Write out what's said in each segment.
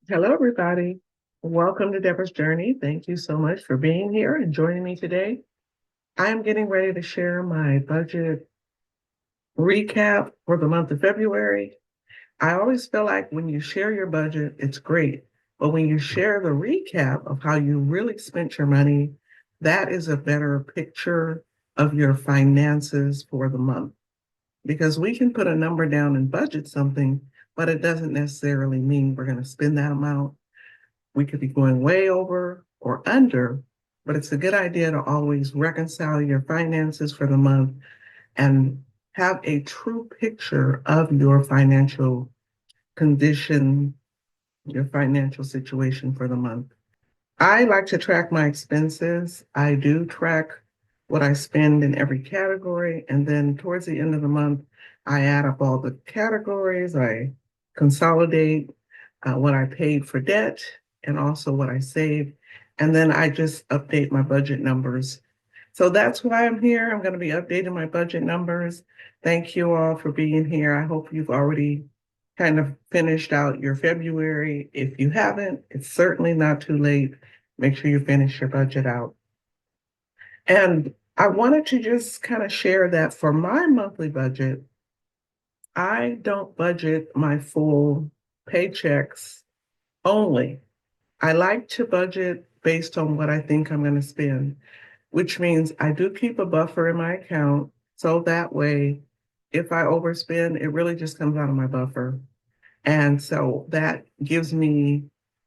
Hello, everybody. Welcome to Deborah's Journey. Thank you so much for being here and joining me today. I am getting ready to share my budget recap for the month of February. I always feel like when you share your budget, it's great. But when you share the recap of how you really spent your money, that is a better picture of your finances for the month. Because we can put a number down and budget something, but it doesn't necessarily mean we're going to spend that amount. We could be going way over or under, but it's a good idea to always reconcile your finances for the month and have a true picture of your financial condition, your financial situation for the month. I like to track my expenses. I do track what I spend in every category. And then towards the end of the month, I add up all the categories. I consolidate what I paid for debt and also what I saved. And then I just update my budget numbers. So that's why I'm here. I'm going to be updating my budget numbers. Thank you all for being here. I hope you've already kind of finished out your February. If you haven't, it's certainly not too late. Make sure you finish your budget out. And I wanted to just kind of share that for my monthly budget, I don't budget my full paychecks only. I like to budget based on what I think I'm going to spend, which means I do keep a buffer in my account. So that way, if I overspend, it really just comes out of my buffer. And so that gives me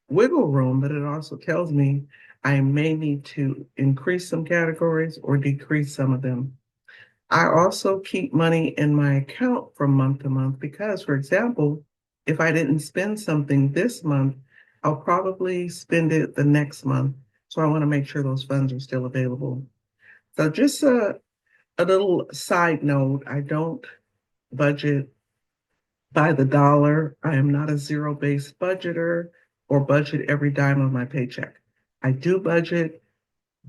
wiggle room, but it also tells me I may need to increase some categories or decrease some of them. I also keep money in my account from month to month because, for example, if I didn't spend something this month, I'll probably spend it the next month. So I want to make sure those funds are still available. So just a little side note, I don't budget by the dollar. I am not a zero-based budgeter or budget every dime of my paycheck. I do budget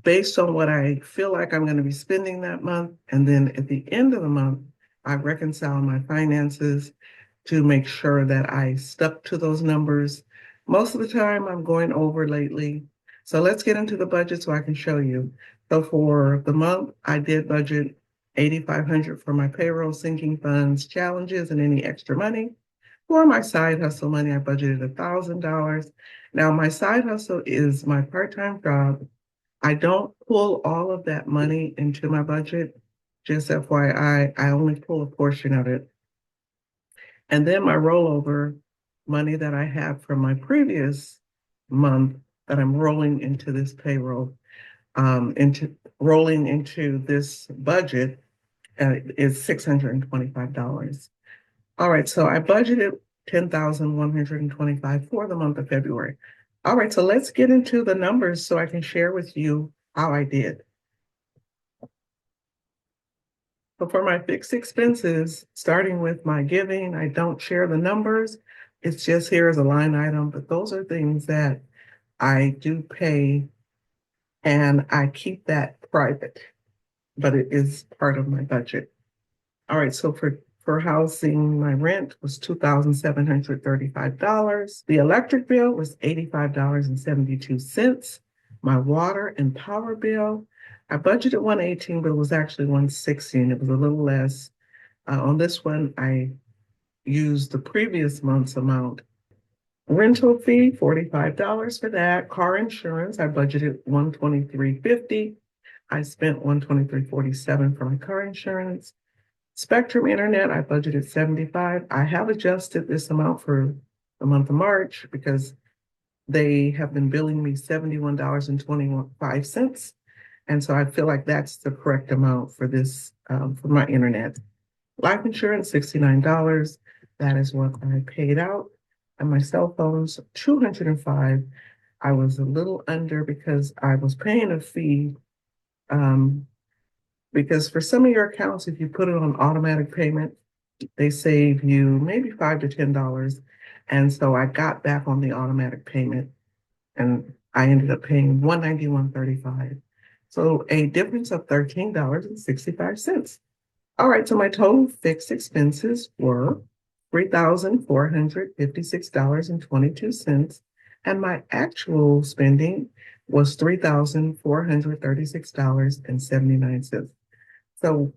based on what I feel like I'm going to be spending that month. And then at the end of the month, I reconcile my finances to make sure that I stuck to those numbers. Most of the time, I'm going over lately. So let's get into the budget so I can show you. So for the month, I did budget 8,500 for my payroll sinking funds, challenges, and any extra money. For my side hustle money, I budgeted $1,000. Now, my side hustle is my part-time job. I don't pull all of that money into my budget. Just FYI, I only pull a portion of it. And then my rollover money that I have from my previous month that I'm rolling into this payroll, into rolling into this budget is $625. All right, so I budgeted 10,125 for the month of February. All right, so let's get into the numbers so I can share with you how I did. So for my fixed expenses, starting with my giving, I don't share the numbers. It's just here as a line item, but those are things that I do pay and I keep that private, but it is part of my budget. All right, so for housing, my rent was $2,735. The electric bill was $85.72. My water and power bill, I budgeted 118, but it was actually 116. It was a little less. On this one, I used the previous month's amount. Rental fee, $45 for that. Car insurance, I budgeted 123.50. I spent 123.47 for my car insurance. Spectrum Internet, I budgeted 75. I have adjusted this amount for the month of March because they have been billing me $71.25. And so I feel like that's the correct amount for this, for my internet. Life insurance, $69. That is what I paid out. And my cell phones, 205. I was a little under because I was paying a fee. Because for some of your accounts, if you put it on automatic payment, they save you maybe $5 to $10. And so I got back on the automatic payment and I ended up paying $191.35. So a difference of $13.65. All right, so my total fixed expenses were $3,456.22. And my actual spending was $3,436.79. So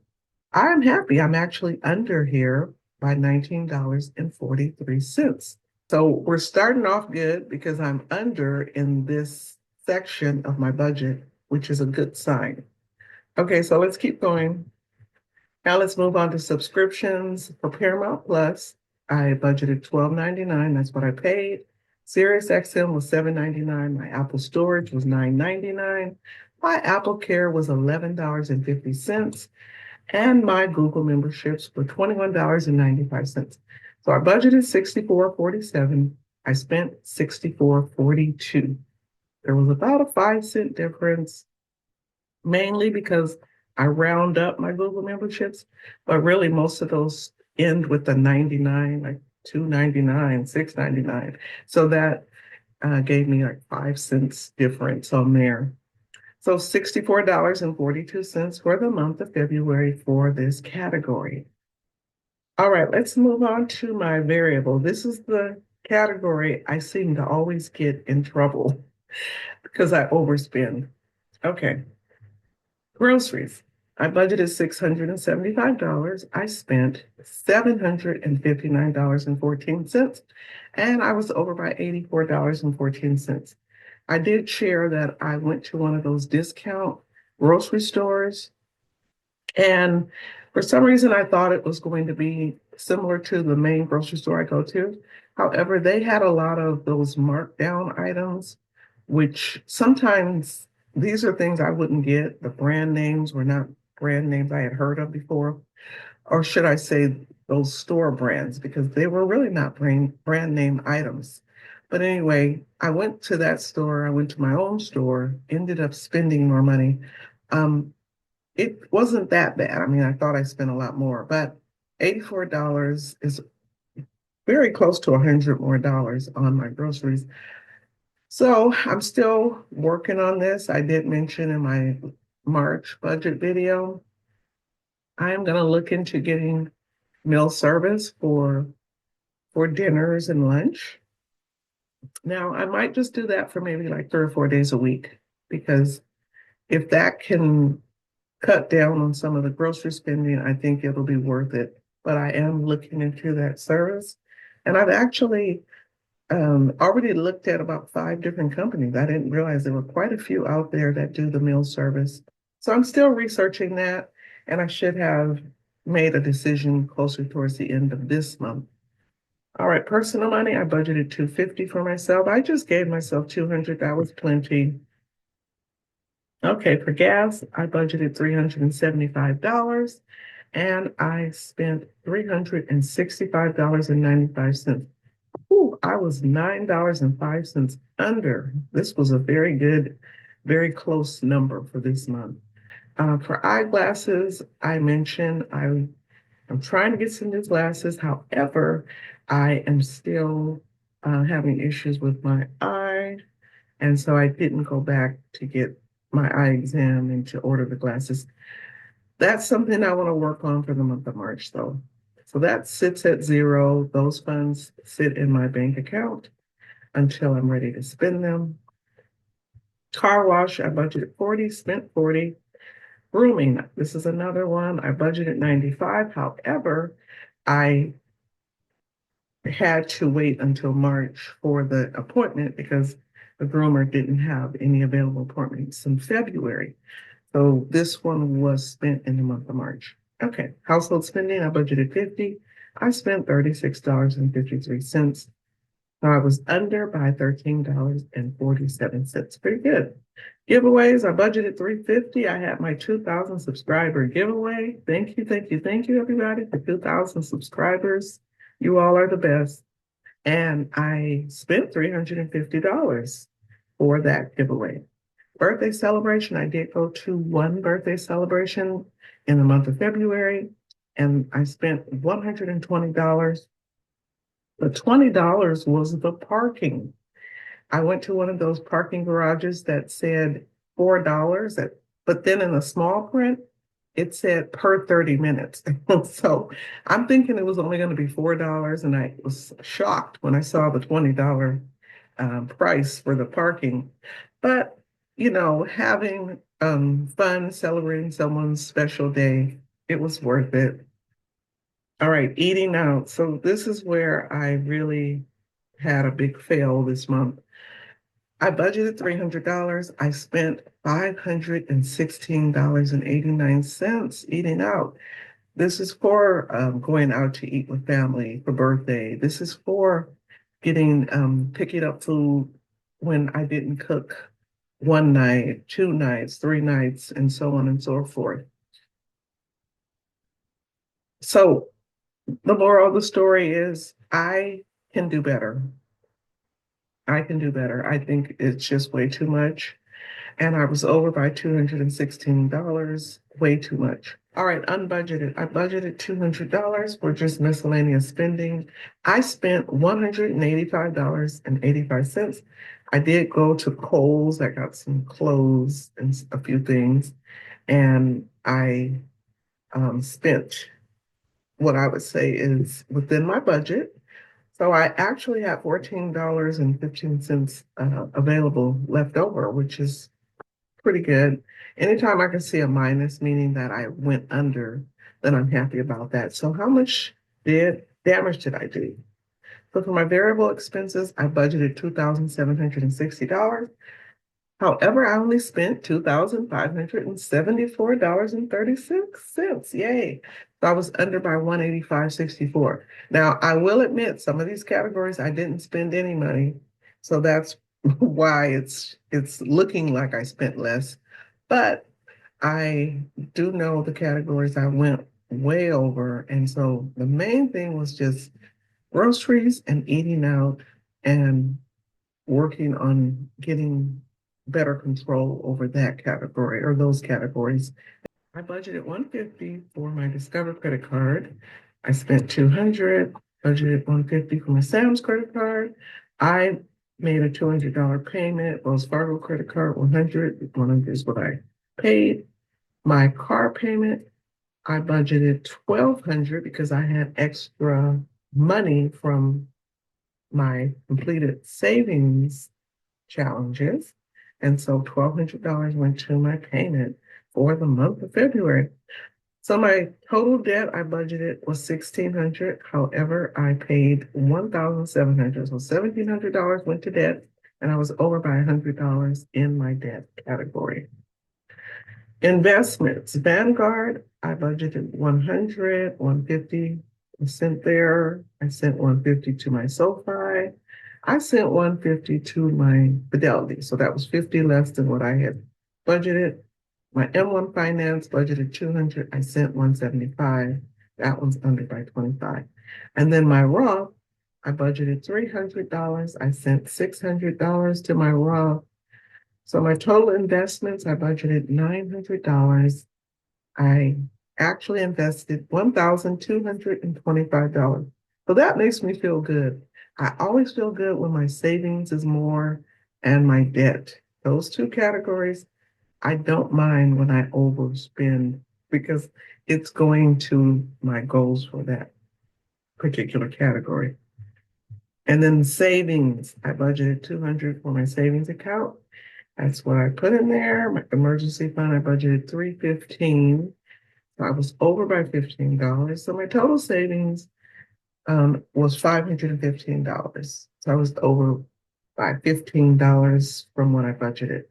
I'm happy. I'm actually under here by $19.43. So we're starting off good because I'm under in this section of my budget, which is a good sign. Okay, so let's keep going. Now let's move on to subscriptions for Paramount Plus. I budgeted $12.99. That's what I paid. Sirius XM was $7.99. My Apple storage was $9.99. My Apple Care was $11.50. And my Google memberships were $21.95. So I budgeted $64.47. I spent $64.42. There was about a 5 cent difference, mainly because I round up my Google memberships, but really most of those end with the 99, like 2.99, 6.99. So that gave me like 5 cents difference on there. So $64.42 for the month of February for this category. All right, let's move on to my variable. This is the category I seem to always get in trouble because I overspend. Okay, groceries. I budgeted $675. I spent $759.14, and I was over by $84.14. I did share that I went to one of those discount grocery stores, and for some reason I thought it was going to be similar to the main grocery store I go to. However, they had a lot of those markdown items, which sometimes these are things I wouldn't get. The brand names were not brand names I had heard of before, or should I say those store brands, because they were really not brand name items. But anyway, I went to that store, I went to my own store, ended up spending more money. Um, it wasn't that bad. I mean, I thought I spent a lot more, but $84 is very close to $100 more on my groceries. So I'm still working on this. I did mention in my March budget video, I'm going to look into getting meal service for dinners and lunch. Now, I might just do that for maybe like 3 or 4 days a week, because if that can cut down on some of the grocery spending, I think it'll be worth it. But I am looking into that service. And I've actually already looked at about 5 different companies. I didn't realize there were quite a few out there that do the meal service. So I'm still researching that, and I should have made a decision closer towards the end of this month. All right, personal money, I budgeted $250 for myself. I just gave myself $200. That was plenty. Okay, for gas, I budgeted $375 and I spent $365.95. Ooh, I was $9.05 under. This was a very good, very close number for this month. For eyeglasses, I mentioned I'm trying to get some new glasses. However, I am still having issues with my eye. And so I didn't go back to get my eye exam and to order the glasses. That's something I want to work on for the month of March, though. So that sits at zero. Those funds sit in my bank account until I'm ready to spend them. Car wash, I budgeted 40, spent 40. Grooming, this is another one. I budgeted 95. However, I had to wait until March for the appointment because the groomer didn't have any available appointments in February. So this one was spent in the month of March. Okay, household spending, I budgeted 50. I spent $36.53. So I was under by $13.47. Pretty good. Giveaways, I budgeted $350. I had my 2,000 subscriber giveaway. Thank you, thank you, thank you, everybody, for 2,000 subscribers. You all are the best. And I spent $350 for that giveaway. Birthday celebration, I did go to one birthday celebration in the month of February, and I spent $120. The $20 was the parking. I went to one of those parking garages that said $4, but then in the small print, it said per 30 minutes. So I'm thinking it was only going to be $4, and I was shocked when I saw the $20 price for the parking. But, having fun celebrating someone's special day, it was worth it. All right, eating out. So this is where I really had a big fail this month. I budgeted $300. I spent $516.89 eating out. This is for going out to eat with family for birthday. This is for getting picking up food when I didn't cook one night, 2 nights, 3 nights, and so on and so forth. So the moral of the story is I can do better. I can do better. I think it's just way too much. And I was over by $216, way too much. All right, unbudgeted. I budgeted $200 for just miscellaneous spending. I spent $185.85. I did go to Kohl's. I got some clothes and a few things. And I spent what I would say is within my budget. So I actually had $14.15 available left over, which is pretty good. Anytime I can see a minus, meaning that I went under, then I'm happy about that. So how much damage did I do? So for my variable expenses, I budgeted $2,760. However, I only spent $2,574.36. Yay. So I was under by 185.64. Now, I will admit some of these categories I didn't spend any money. So that's why it's looking like I spent less. But I do know the categories I went way over. And so the main thing was just groceries and eating out and working on getting better control over that category or those categories. I budgeted $150 for my Discover credit card. I spent $200, budgeted $150 for my Sam's credit card. I made a $200 payment. Wells Fargo credit card, $100. $100 is what I paid. My car payment, I budgeted $1,200 because I had extra money from my completed savings challenges. And so $1,200 went to my payment for the month of February. So my total debt I budgeted was $1,600. However, I paid $1,700. So $1,700 went to debt, and I was over by $100 in my debt category. Investments, Vanguard, I budgeted 100, 150. I sent there. I sent 150 to my SoFi. I sent 150 to my Fidelity. So that was 50 less than what I had budgeted. My M1 Finance budgeted 200. I sent 175. That one's under by 25. And then my Roth, I budgeted $300. I sent $600 to my Roth. So my total investments, I budgeted $900. I actually invested $1,225. So that makes me feel good. I always feel good when my savings is more and my debt. Those two categories, I don't mind when I overspend because it's going to my goals for that particular category. And then savings, I budgeted $200 for my savings account. That's what I put in there. My emergency fund, I budgeted $315. So I was over by $15. So my total savings was $515. So I was over by $15 from what I budgeted.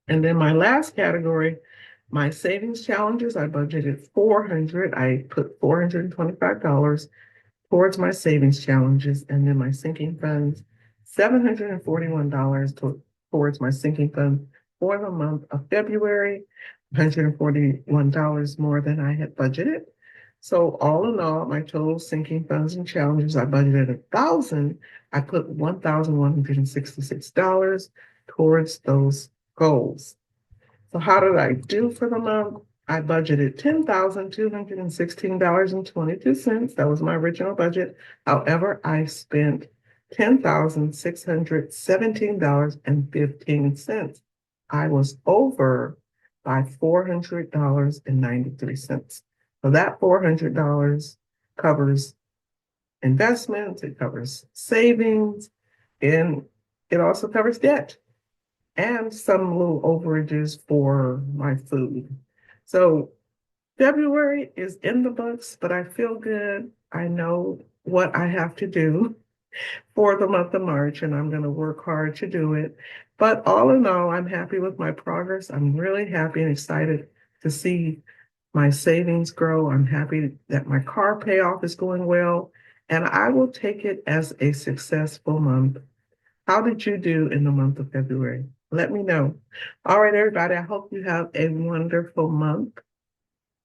And then my last category, my savings challenges, I budgeted $400. I put $425 towards my savings challenges, and then my sinking funds, $741 towards my sinking fund for the month of February, $141 more than I had budgeted. So all in all, my total sinking funds and challenges, I budgeted $1,000. I put $1,166 towards those goals. So how did I do for the month? I budgeted $10,216.22. That was my original budget. However, I spent $10,617.15. I was over by $400.93. So that $400 covers investments, it covers savings, And it also covers debt and some little overages for my food. So February is in the books, but I feel good. I know what I have to do for the month of March, and I'm going to work hard to do it. But all in all, I'm happy with my progress. I'm really happy and excited to see my savings grow. I'm happy that my car payoff is going well, and I will take it as a successful month. How did you do in the month of February? Let me know. All right, everybody, I hope you have a wonderful month,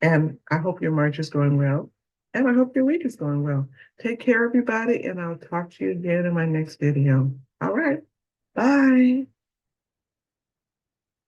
and I hope your March is going well, and I hope your week is going well. Take care, everybody, and I'll talk to you again in my next video. All right, bye.